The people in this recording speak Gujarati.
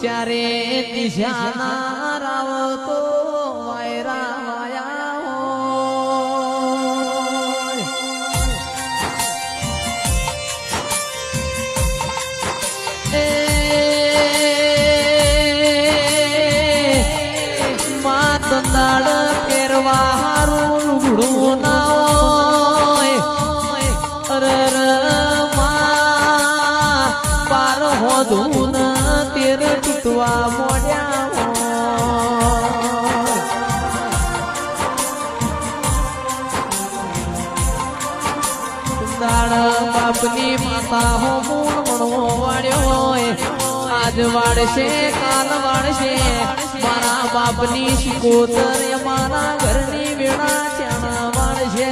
ત્યારે દિશાના રાવ તો વાયરા વાયા હોય. માત દાડ કેરવા હારું લુગડું ના હોય. પાર હોધું તેર તૂટવા મોડ્યા દાડ બાપની માતા હો મૂળ મણો વાળ્યો હોય. આજ વાળશે કાલ વાળશે મારા બાપની શિકોતર મારા ઘરની વેળા ચાણા વાળશે.